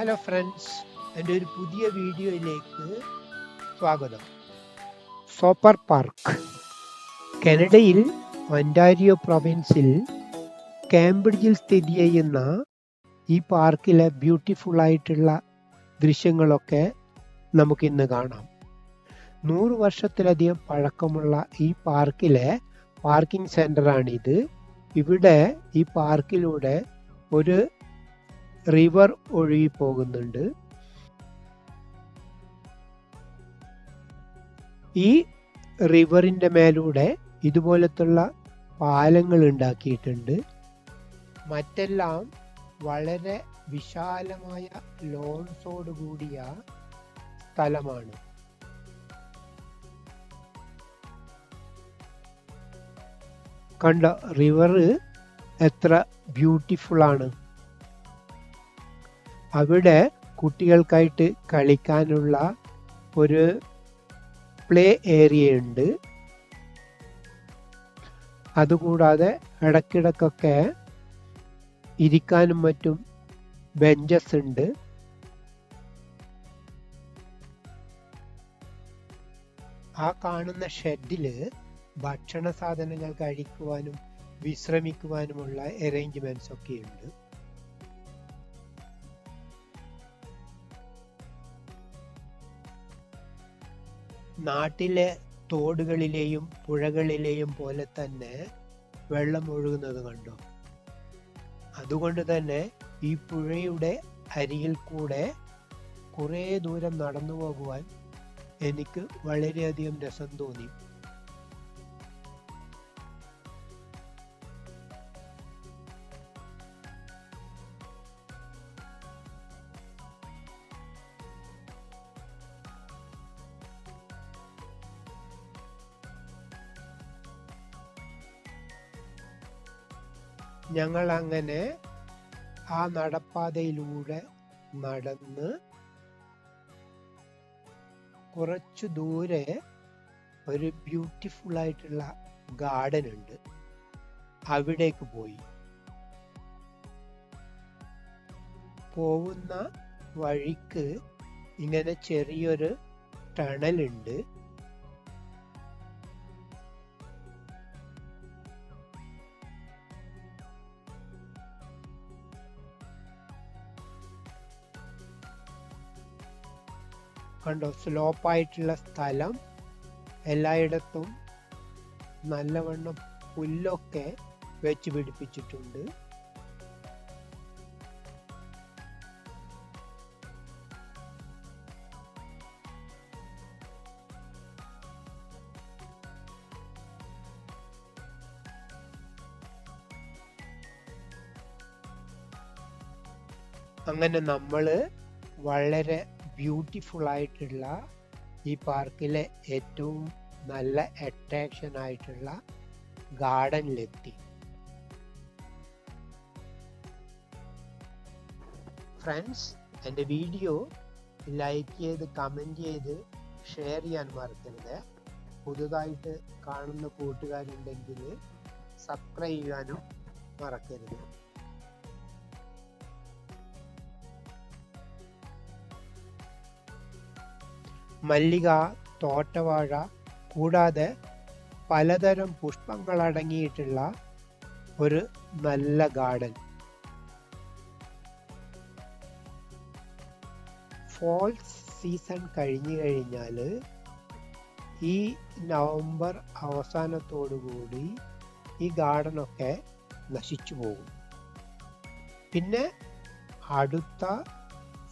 Hello friends, എൻ്റെ ഒരു പുതിയ വീഡിയോയിലേക്ക് സ്വാഗതം. സോപ്പർ പാർക്ക് കാനഡയിൽ ഒൻറ്റാരിയോ പ്രൊവിൻസിൽ കാംബ്രിഡ്ജിൽ സ്ഥിതി ചെയ്യുന്ന ഈ പാർക്കിലെ ബ്യൂട്ടിഫുൾ ആയിട്ടുള്ള ദൃശ്യങ്ങളൊക്കെ നമുക്കിന്ന് കാണാം. 100 വർഷത്തിലധികം പഴക്കമുള്ള ഈ പാർക്കിലെ പാർക്കിംഗ് സെൻ്ററാണിത്. ഇവിടെ ഈ പാർക്കിലൂടെ ഒരു റിവർ ഒഴുകി പോകുന്നുണ്ട്. ഈ റിവറിൻ്റെ മേലൂടെ ഇതുപോലത്തുള്ള പാലങ്ങൾ ഉണ്ടാക്കിയിട്ടുണ്ട്. മറ്റെല്ലാം വളരെ വിശാലമായ ലോൺസോട് കൂടിയ സ്ഥലമാണ്. കണ്ട റിവർ എത്ര ബ്യൂട്ടിഫുൾ ആണ്. അവിടെ കുട്ടികൾക്കായിട്ട് കളിക്കാനുള്ള ഒരു പ്ലേ ഏരിയ ഉണ്ട്. അതുകൂടാതെ ഇടയ്ക്കിടയ്ക്കൊക്കെ ഇരിക്കാനും മറ്റും ബെഞ്ചസ് ഉണ്ട്. ആ കാണുന്ന ഷെഡില് ഭക്ഷണ സാധനങ്ങൾ കഴിക്കുവാനും വിശ്രമിക്കുവാനുമുള്ള അറേഞ്ച്മെന്റ്സ് ഒക്കെ ഉണ്ട്. നാട്ടിലെ തോടുകളിലെയും പുഴകളിലെയും പോലെ തന്നെ വെള്ളം ഒഴുകുന്നത് കണ്ടോ. അതുകൊണ്ട് തന്നെ ഈ പുഴയുടെ അരികിൽ കൂടെ കുറേ ദൂരം നടന്നു പോകുവാൻ എനിക്ക് വളരെയധികം രസം തോന്നി. ഞങ്ങൾ അങ്ങനെ ആ നടപ്പാതയിലൂടെ നടന്ന് കുറച്ചു ദൂരെ ഒരു ബ്യൂട്ടിഫുൾ ആയിട്ടുള്ള ഗാർഡൻ ഉണ്ട്. അവിടേക്ക് പോയി. പോകുന്ന വഴിക്ക് ഇങ്ങനെ ചെറിയൊരു ടണലുണ്ട്. കണ്ടോ, സ്ലോപ്പായിട്ടുള്ള സ്ഥലം. എല്ലായിടത്തും നല്ലവണ്ണം പുല്ലൊക്കെ വെച്ച് പിടിപ്പിച്ചിട്ടുണ്ട്. അങ്ങനെ നമ്മള് വളരെ ബ്യൂട്ടിഫുൾ ആയിട്ടുള്ള ഈ പാർക്കിലെ ഏറ്റവും നല്ല അട്രാക്ഷൻ ആയിട്ടുള്ള ഗാർഡനിലെത്തി. ഫ്രണ്ട്സ്, എൻ്റെ വീഡിയോ ലൈക്ക് ചെയ്ത് കമൻറ്റ് ചെയ്ത് ഷെയർ ചെയ്യാൻ മറക്കരുത്. പുതുതായിട്ട് കാണുന്ന കൂട്ടുകാരുണ്ടെങ്കിൽ സബ്സ്ക്രൈബ് ചെയ്യാനും മറക്കരുത്. മല്ലിക, തോട്ടവാഴ കൂടാതെ പലതരം പുഷ്പങ്ങൾ അടങ്ങിയിട്ടുള്ള ഒരു നല്ല ഗാർഡൻ. ഫോൾ സീസൺ കഴിഞ്ഞു കഴിഞ്ഞാൽ ഈ നവംബർ അവസാനത്തോടുകൂടി ഈ ഗാർഡനൊക്കെ നശിച്ചു പോകും. പിന്നെ അടുത്ത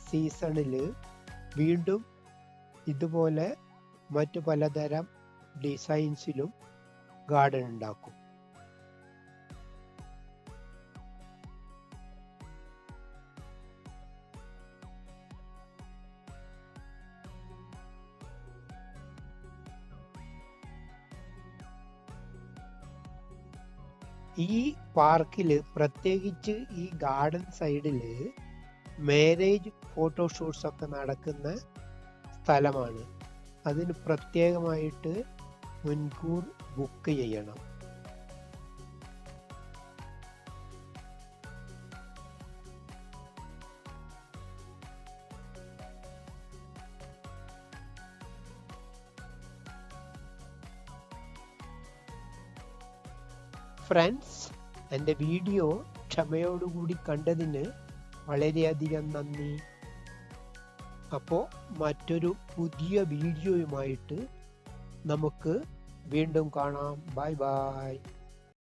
സീസണിൽ വീണ്ടും ഇതുപോലെ മറ്റു പലതരം ഡിസൈൻസിലും ഗാർഡൻ ഉണ്ടാക്കും. ഈ പാർക്കിൽ, പ്രത്യേകിച്ച് ഈ ഗാർഡൻ സൈഡിൽ മാരേജ് ഫോട്ടോഷൂട്ട്സ് ഒക്കെ നടക്കുന്ന സ്ഥലമാണ്. അതിന് പ്രത്യേകമായിട്ട് മുൻകൂർ ബുക്ക് ചെയ്യണം. ഫ്രണ്ട്സ്, എൻ്റെ വീഡിയോ ക്ഷമയോടുകൂടി കണ്ടതിന് വളരെയധികം നന്ദി. അപ്പോൾ മറ്റൊരു പുതിയ വീഡിയോയുമായിട്ട് നമുക്ക് വീണ്ടും കാണാം. Bye bye.